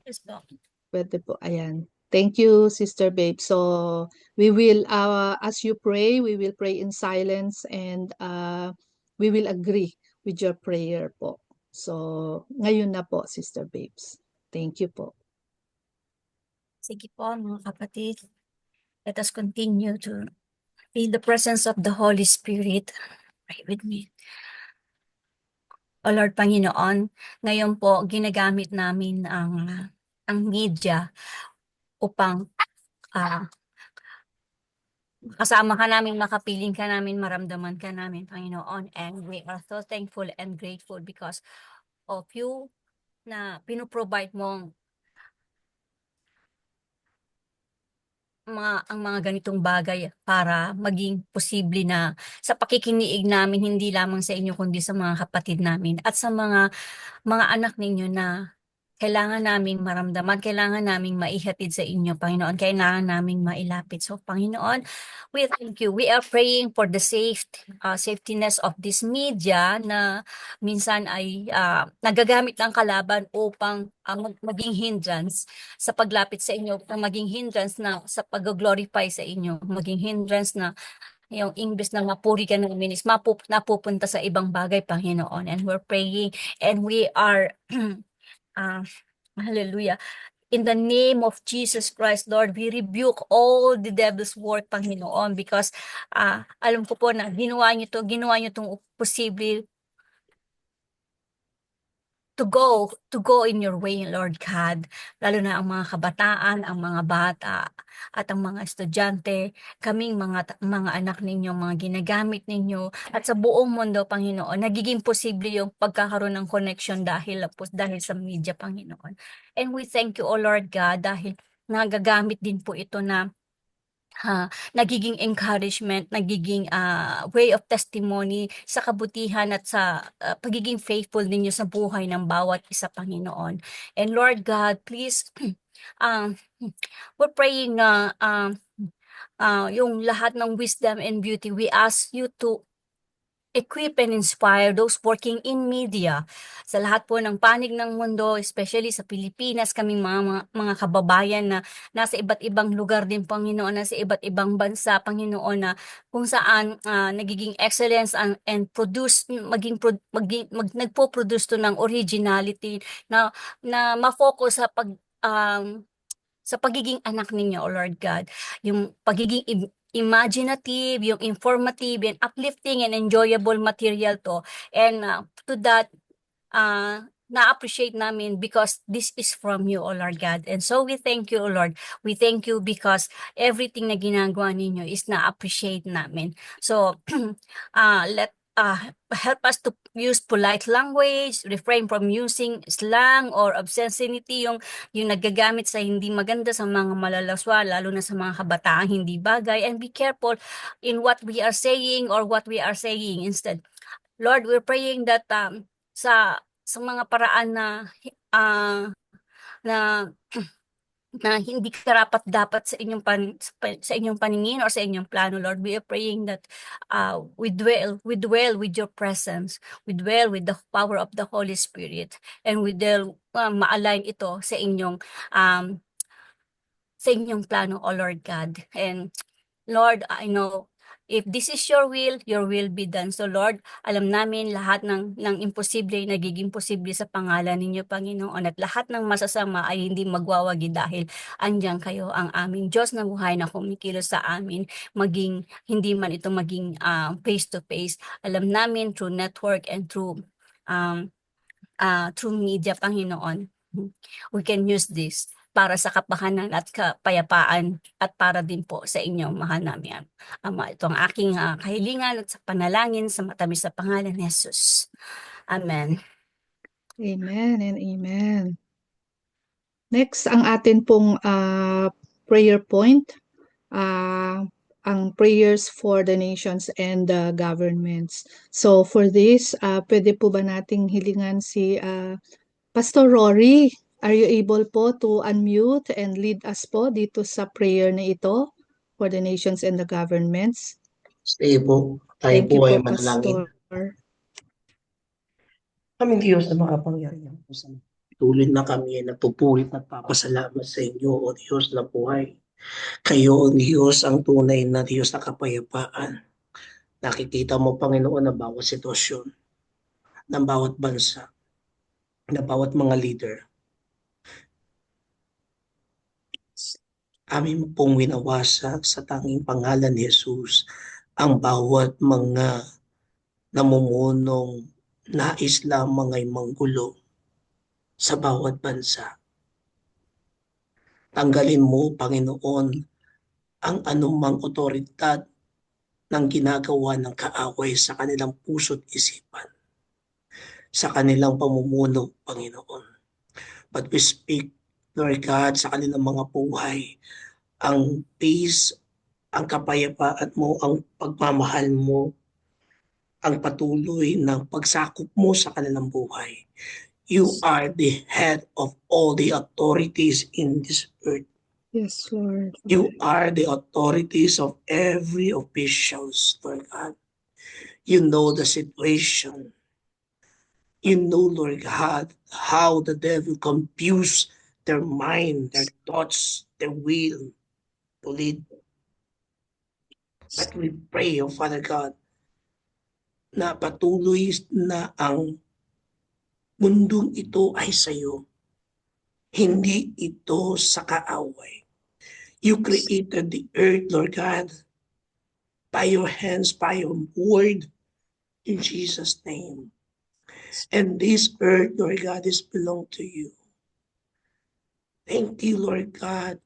Yes po. Pwede po, ayan. Thank you, Sister Babe. So, we will, as you pray, we will pray in silence and we will agree with your prayer po. So, ngayon na po, Sister Babes. Thank you po. Sige po, mga kapatid. Let us continue to be in the presence of the Holy Spirit. Pray with me. O Lord Panginoon, ngayon po ginagamit namin ang media upang kasama ka namin, makapiling ka namin, maramdaman ka namin, Panginoon. And we are so thankful and grateful because of you na pinoprovide mong ang mga ganitong bagay para maging posible na sa pakikiniig namin, hindi lamang sa inyo kundi sa mga kapatid namin at sa mga anak ninyo na kailangan naming maramdaman, kailangan naming maihatid sa inyo, Panginoon, kailangan naming mailapit. So, Panginoon, we thank you. We are praying for the safetyness of this media na minsan ay nagagamit ng kalaban upang maging hindrance sa paglapit sa inyo, maging hindrance na sa pag-glorify sa inyo, maging hindrance na yung imbes na mapuri ka namin is napupunta sa ibang bagay, Panginoon. And we're praying and we are hallelujah. In the name of Jesus Christ, Lord, we rebuke all the devil's work, Panginoon, because alam ko po na ginawa niyo itong posible to go in your way, Lord God, lalo na ang mga kabataan, ang mga bata, at ang mga estudyante, kaming mga anak ninyo, mga ginagamit ninyo, at sa buong mundo, Panginoon, nagiging posible yung pagkakaroon ng connection dahil sa media, Panginoon. And we thank you, O Lord God, dahil nagagamit din po ito na nagiging encouragement, nagiging way of testimony sa kabutihan at sa pagiging faithful ninyo sa buhay ng bawat isa, Panginoon. And Lord God, please, we're praying na yung lahat ng wisdom and beauty. We ask you to equip and inspire those working in media sa lahat po ng panig ng mundo, especially sa Pilipinas, kaming mga kababayan na nasa iba't ibang lugar din, Panginoon, nasa iba't ibang bansa, Panginoon, na kung saan nagiging excellence and produce, nagpo-produce to ng originality na ma-focus sa pagiging anak ninyo, O Lord God. Yung pagiging imaginative, yung informative, and uplifting and enjoyable material to. And to that, na-appreciate namin because this is from you, O Lord God. And so we thank you, O Lord. We thank you because everything na ginagawa ninyo is na-appreciate namin. So, help us to use polite language, refrain from using slang or obscenity, yung nagagamit sa hindi maganda sa mga malalaswa, lalo na sa mga kabataang hindi bagay, and be careful in what we are saying or what we are saying instead. Lord, we're praying that sa mga paraan na hindi karapat-dapat sa inyong paningin or sa inyong plano, Lord. We are praying that we dwell with your presence, we dwell with the power of the Holy Spirit, and we dwell ma-align ito sa inyong plano, O Lord God. And Lord, I know if this is your will be done. So Lord, alam namin lahat ng imposible nagiging posible sa pangalan ninyo, Panginoon, at lahat ng masasama ay hindi magwawagi dahil andyan kayo, ang aming Diyos na buhay na kumikilos sa amin, maging hindi man ito maging face to face. Alam namin through network and through media, Panginoon, we can use this para sa kapakanan at kapayapaan at para din po sa inyong mahal namin Ama. Ito ang aking kahilingan at sa panalangin sa matamis na pangalan ni Jesus. Amen. Amen and amen. Next, ang atin pong prayer point, ang prayers for the nations and the governments. So for this, pwede po ba nating hilingan si Pastor Rory? Are you able po to unmute and lead us po dito sa prayer na ito for the nations and the governments? Sige po, tayo Thank you po ay po, manalangin. Pastor. Aming Diyos na makapangyarihan po sa tuloy na kami ay nagpupulit at papasalamat sa inyo, O Diyos na buhay. Kayo, O Diyos, ang tunay na Diyos na kapayapaan. Nakikita mo, Panginoon, ang bawat sitwasyon, ng bawat bansa, ng bawat mga leader. Amin pong winawasak sa tanging pangalan ni Jesus ang bawat mga namumunong nais lamang ay manggulo sa bawat bansa. Tanggalin mo, Panginoon, ang anumang otoridad ng ginagawa ng kaaway sa kanilang puso't isipan, sa kanilang pamumuno, Panginoon. But we speak, Lord God, sa kanilang mga buhay, ang peace, ang kapayapaan mo, ang pagmamahal mo, ang patuloy ng pagsakop mo sa kanilang buhay. You are the head of all the authorities in this earth. Yes, Lord. You are the authorities of every officials, Lord God. You know the situation. You know, Lord God, how the devil confuse their mind, their thoughts, their will to lead. But we pray, O Father God, na patuloy na ang mundong ito ay sa iyo. Hindi ito sa kaaway. You created the earth, Lord God, by your hands, by your word, in Jesus' name. And this earth, Lord God, is belong to you. Thank you, Lord God,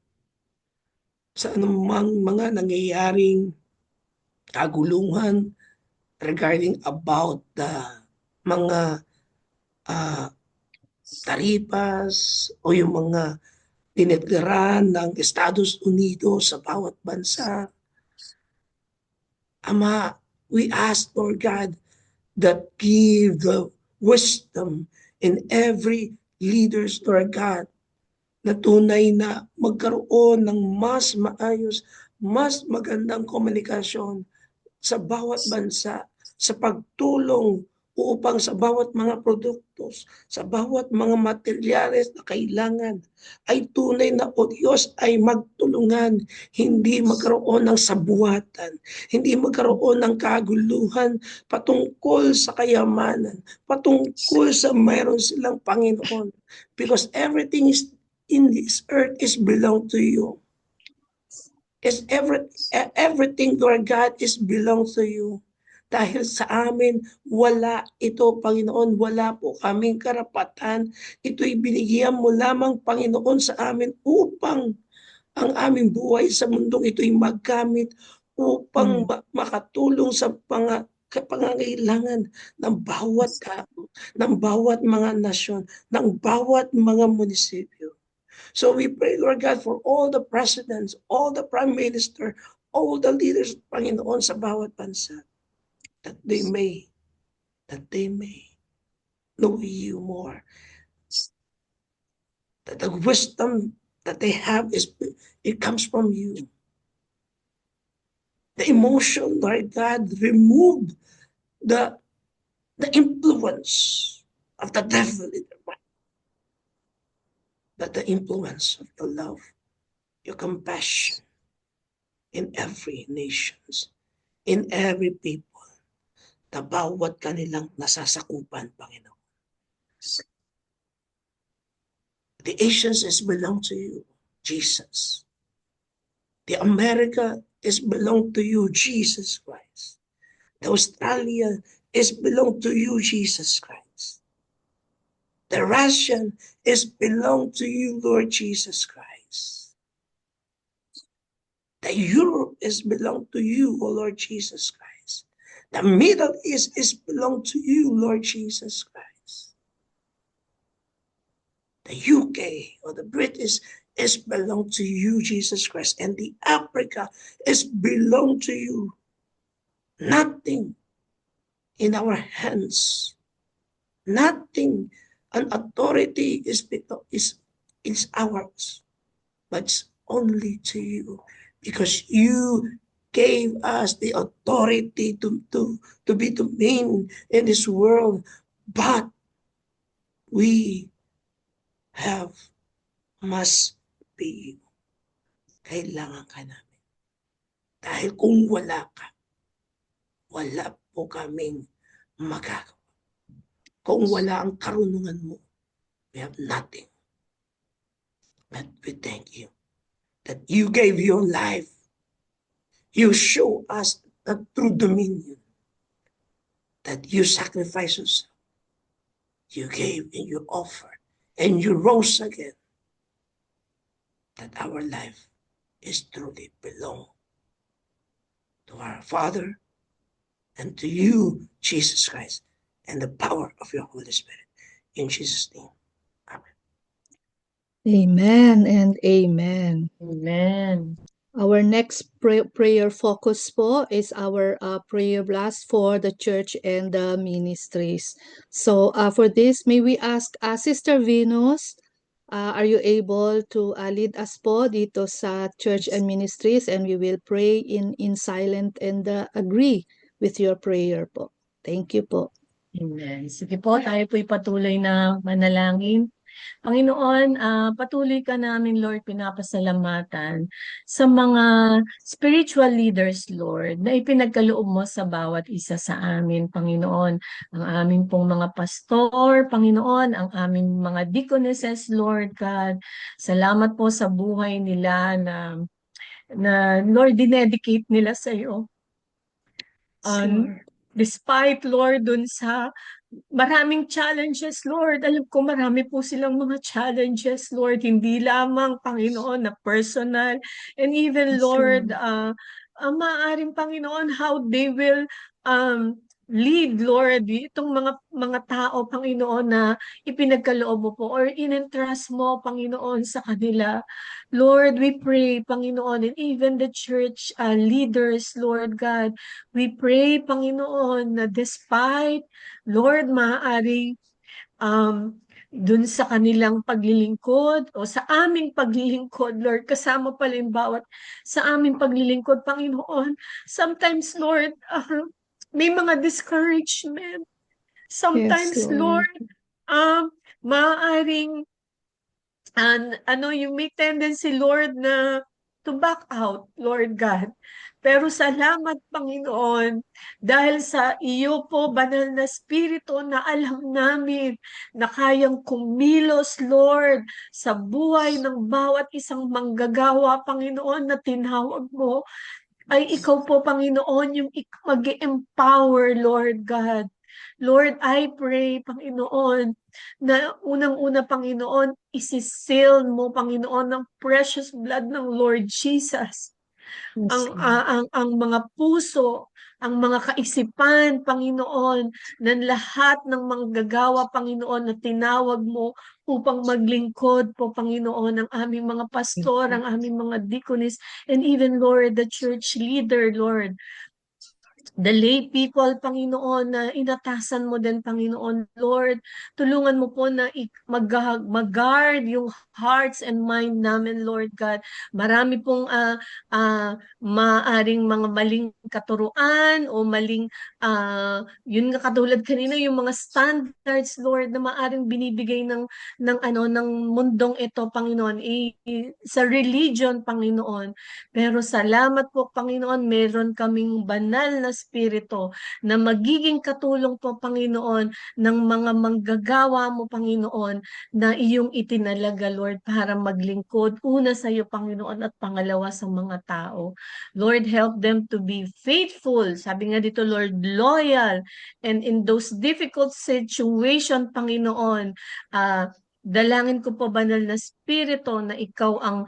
sa anumang mga nangyayaring kaguluhan regarding about the mga taripas o yung mga dineklara ng Estados Unidos sa bawat bansa. Ama, we ask, Lord God, that give the wisdom in every leaders, Lord God, na tunay na magkaroon ng mas maayos, mas magandang komunikasyon sa bawat bansa, sa pagtulong upang sa bawat mga produktos, sa bawat mga materyales na kailangan ay tunay na o Diyos ay magtulungan, hindi magkaroon ng sabuatan, hindi magkaroon ng kaguluhan patungkol sa kayamanan, patungkol sa mayroon silang Panginoon. Because everything is in this earth is belong to you. Everything, Lord God, is belongs to you. Dahil sa amin, wala ito, Panginoon, wala po kaming karapatan. Ito'y binigyan mo lamang, Panginoon, sa amin upang ang aming buhay sa mundong ito'y magkamit upang makatulong sa pangangailangan ng bawat tao, ng bawat mga nasyon, ng bawat mga munisipyo. So we pray, Lord God, for all the presidents, all the prime minister, all the leaders, Panginoon, sa bawat bansa, that they may know you more. That the wisdom that they have it comes from you. The emotion, Lord God, remove the influence of the devil in their mind. But the influence of the love, your compassion in every nations, in every people, na bawat kanilang nasasakupan, Panginoon. The Asians is belong to you, Jesus. The America is belong to you, Jesus Christ. The Australia is belong to you, Jesus Christ. The Russian is belong to you, Lord Jesus Christ. The Europe is belong to you, O Lord Jesus Christ. The Middle East is belong to you, Lord Jesus Christ. The UK or the British is belong to you, Jesus Christ. And the Africa is belong to you. Nothing in our hands. Nothing. An authority is ours. But it's only to you. Because you gave us the authority to be domain in this world, but we must be you. Kailangan ka namin. Dahil kung wala ka, wala po kaming magagawa. Kung wala ang karunungan mo, we have nothing. But we thank you that you gave your life. You show us the true dominion, that you sacrificed yourself. You gave and you offered and you rose again. That our life is truly belong to our Father and to you, Jesus Christ, and the power of your Holy Spirit. In Jesus' name, amen. Amen and amen. Amen. Our next prayer focus po is our prayer blast for the church and the ministries. So for this, may we ask Sister Venus, are you able to lead us po dito sa church and ministries, and we will pray in silent and agree with your prayer po. Thank you po. Amen. Sige po, tayo po'y patuloy na manalangin. Panginoon, patuloy ka namin, Lord, pinapasalamatan sa mga spiritual leaders, Lord, na ipinagkaloob mo sa bawat isa sa amin, Panginoon. Ang aming pong mga pastor, Panginoon, ang aming mga deaconesses, Lord God. Salamat po sa buhay nila na Lord, dinedicate nila sa iyo. Despite, Lord, dun sa maraming challenges, Lord. Alam ko marami po silang mga challenges, Lord. Hindi lamang, Panginoon, na personal. And even, Lord, maaaring, Panginoon, how they will lead, Lord, itong mga tao, Panginoon, na ipinagkaloob mo po or in-entrust mo, Panginoon, sa kanila. Lord, we pray, Panginoon, and even the church leaders, Lord God, we pray, Panginoon, na despite, Lord, maaaring dun sa kanilang paglilingkod o sa aming paglilingkod, Lord, kasama pala yung bawat sa aming paglilingkod, Panginoon. Sometimes, Lord, may mga discouragement. Yes, Sometimes, Lord. Lord, maaaring yung may tendency, Lord, na to back out, Lord God. Pero salamat, Panginoon, dahil sa iyo po, banal na Espiritu, na alam namin na kayang kumilos, Lord, sa buhay ng bawat isang manggagawa, Panginoon, na tinawag mo. Ay ikaw po, Panginoon, yung mag-empower, Lord God. Lord, I pray, Panginoon, na unang-una, Panginoon, isisil mo, Panginoon, ng precious blood ng Lord Jesus Yes, Lord. ang mga puso, ang mga kaisipan, Panginoon, ng lahat ng manggagawa, Panginoon, na tinawag mo upang maglingkod po, Panginoon, ang aming mga pastor, ang aming mga deaconess, and even, Lord, the church leader, Lord. The lay people, Panginoon, na inatasan mo din, Panginoon. Lord, tulungan mo po na mag-guard yung hearts and mind namin, Lord God. Marami pong maaring mga maling katuruan o maling, yun nga katulad kanina, yung mga standards, Lord, na maaring binibigay ng mundong ito, Panginoon, sa religion, Panginoon. Pero salamat po, Panginoon, meron kaming banal na Espiritu na magiging katulong po, Panginoon, ng mga manggagawa mo, Panginoon, na iyong itinalaga, Lord, para maglingkod, una sa iyo, Panginoon, at pangalawa sa mga tao. Lord, help them to be faithful. Sabi nga dito, Lord, loyal. And in those difficult situation, Panginoon, dalangin ko po, banal na Espiritu, na ikaw ang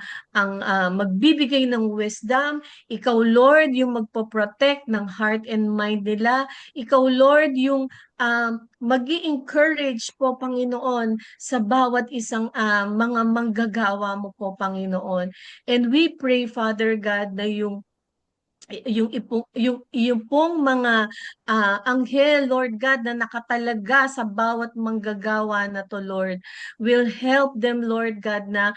magbibigay ng wisdom. Ikaw, Lord, yung magpo-protect ng heart and mind nila. Ikaw, Lord, yung mag-i-encourage po, Panginoon, sa bawat isang mga manggagawa mo po, Panginoon. And we pray, Father God, na yung pong mga anghel, Lord God, na nakatalaga sa bawat manggagawa na to, Lord, will help them, Lord God, na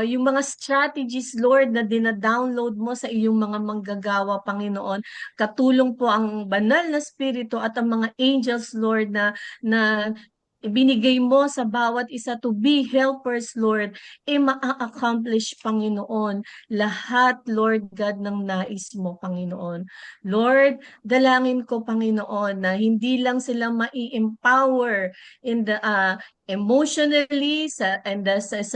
yung mga strategies, Lord, na dina-download mo sa iyong mga manggagawa, Panginoon. Katulong po ang banal na Espiritu at ang mga angels, Lord, na ibinigay mo sa bawat isa to be helpers, Lord, maa-accomplish, Panginoon, lahat, Lord God, ng nais mo, Panginoon. Lord, dalangin ko, Panginoon, na hindi lang sila mai-empower in the emotionally, sa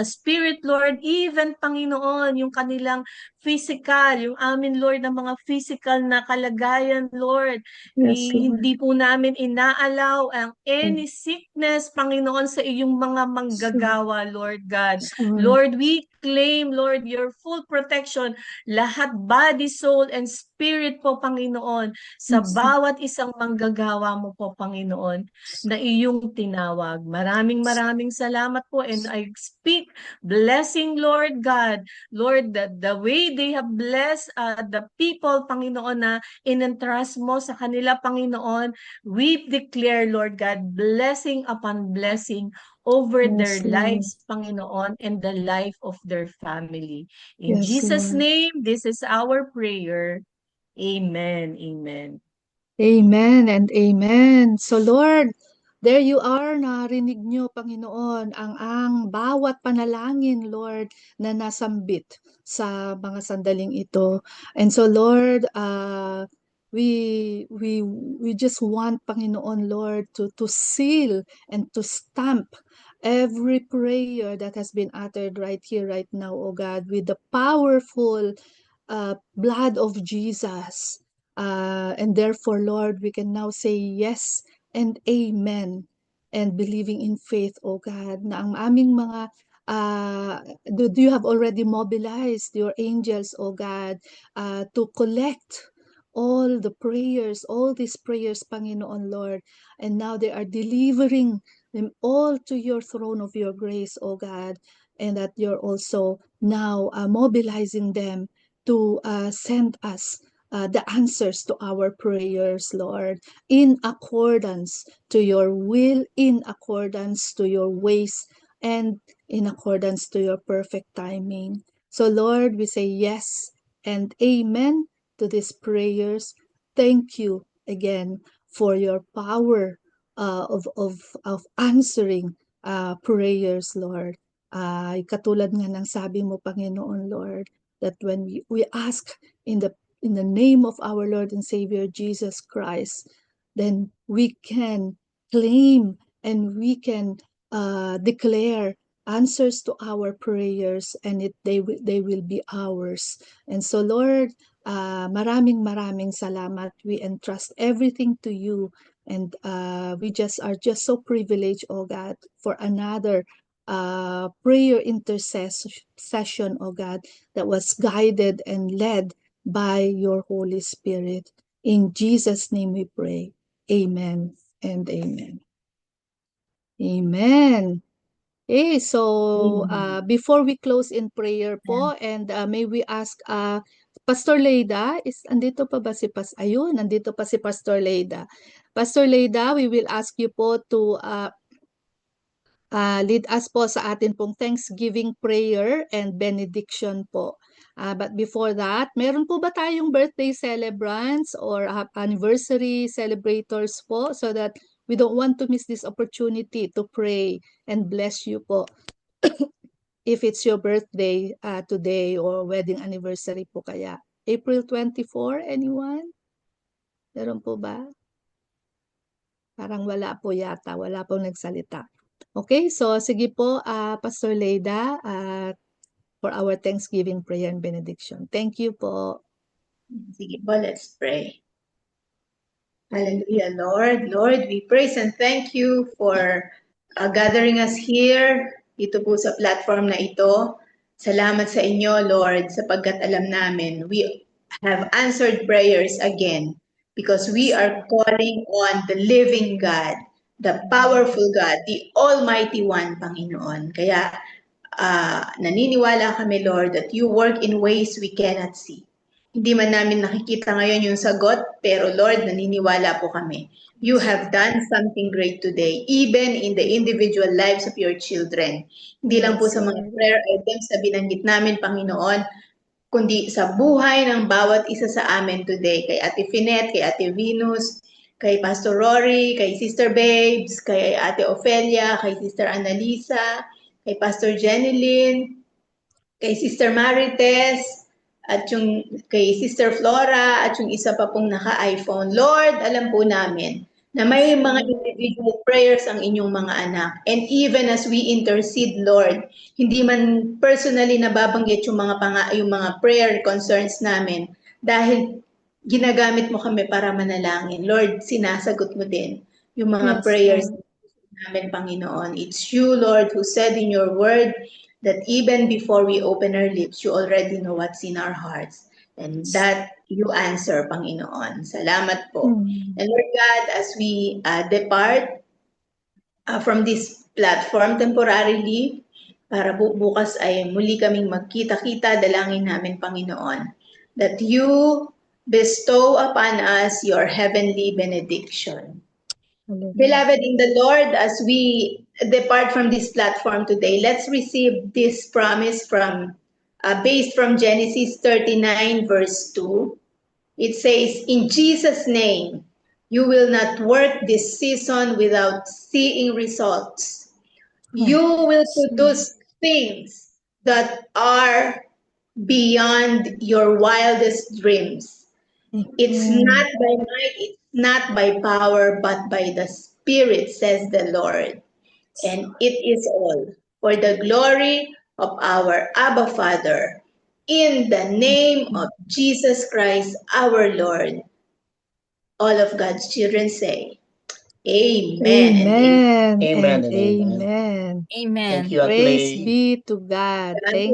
spirit, Lord, even, Panginoon, yung kanilang physical, yung amin, Lord, na mga physical na kalagayan, Lord. Yes, Lord. Hindi po namin inaalaw ang any sickness, Panginoon, sa iyong mga manggagawa, Lord God. Lord, we claim, Lord, your full protection, lahat body, soul, and spirit po, Panginoon, sa bawat isang manggagawa mo po, Panginoon, na iyong tinawag. Maraming salamat po, and I speak blessing, Lord God. Lord, the way they have blessed the people, Panginoon, na in-entrust mo sa kanila, Panginoon, we declare, Lord God, blessing upon blessing over their Yes, Lord. lives, Panginoon, and the life of their family. In Yes, Jesus' Lord. name, this is our prayer. Amen. Amen. Amen and amen. So Lord, there you are, narinig nyo, Panginoon, ang bawat panalangin, Lord, na nasambit sa mga sandaling ito. And so Lord, we just want, Panginoon, Lord, to seal and to stamp every prayer that has been uttered right here, right now, oh God, with the powerful blood of Jesus. And therefore, Lord, we can now say yes and amen, and believing in faith, oh God, na ang aming mga do you have already mobilized your angels, oh God, to collect all the prayers, all these prayers, Panginoon, Lord, and now they are delivering them all to your throne of your grace, oh God, and that you're also now mobilizing them to send us the answers to our prayers, Lord, in accordance to your will, in accordance to your ways, and in accordance to your perfect timing. So, Lord, we say yes and amen to these prayers. Thank you again for your power of answering prayers, Lord. Katulad nga ng sabi mo, Panginoon, Lord, that when we ask in the name of our Lord and Savior Jesus Christ, then we can claim and we can declare answers to our prayers, and they will be ours. And so, Lord, maraming salamat. We entrust everything to you, and we are just so privileged, oh God, for another prayer intercession, oh God, that was guided and led by your Holy Spirit. In Jesus' name we pray. Amen and amen. Amen. So before we close in prayer po, and may we ask Pastor Leida, andito pa ba si Ayun, nandito pa si Pastor Leida. Pastor Leida, we will ask you po to lead us po sa atin pong Thanksgiving prayer and benediction po. But before that, meron po ba tayong birthday celebrants or anniversary celebrators po, so that we don't want to miss this opportunity to pray and bless you po. If it's your birthday today or wedding anniversary po kaya. April 24, anyone? Meron po ba? Parang wala po yata, wala pong nagsalita. Okay, so sige po, Pastor Leida, for our Thanksgiving prayer and benediction. Thank you po. Sige po, let's pray. Hallelujah, Lord. Lord, we praise and thank you for gathering us here, dito po sa platform na ito. Salamat sa inyo, Lord, sapagkat alam namin we have answered prayers again because we are calling on the living God, the powerful God, the Almighty One, Panginoon. Kaya naniniwala kami, Lord, that you work in ways we cannot see. Hindi man namin nakikita ngayon yung sagot, pero Lord, naniniwala po kami. You have done something great today, even in the individual lives of your children. Hindi lang po sa mga prayer items na binanggit namin, Panginoon, kundi sa buhay ng bawat isa sa amin today. Kay Ate Finet, kay Ate Venus, kay Pastor Rory, kay Sister Babes, kay Ate Ofelia, kay Sister Annalisa, kay Pastor Jeneline, kay Sister Marites, at yung kay Sister Flora, at yung isa pa pong naka-iPhone. Lord, alam po namin na may mga individual prayers ang inyong mga anak. And even as we intercede, Lord, hindi man personally nababanggit yung mga prayer concerns namin dahil ginagamit mo kami para manalangin. Lord, sinasagot mo din yung mga prayers namin, Panginoon. It's you, Lord, who said in your word that even before we open our lips, you already know what's in our hearts. And that you answer, Panginoon. Salamat po. And Lord God, as we depart from this platform temporarily, para bukas ay muli kaming magkita-kita, dalangin namin, Panginoon, that you bestow upon us your heavenly benediction. Beloved in the Lord, as we depart from this platform today, let's receive this promise from based from Genesis 39 verse 2. It says, in Jesus' name, you will not work this season without seeing results. You will produce things that are beyond your wildest dreams. It's not by might, it's not by power, but by the Spirit, says the Lord. And it is all for the glory of our Abba Father. In the name of Jesus Christ, our Lord. All of God's children say, Amen. Amen. Amen. And amen. Amen. Thank you, Ate Praise Lay. be to God. Thank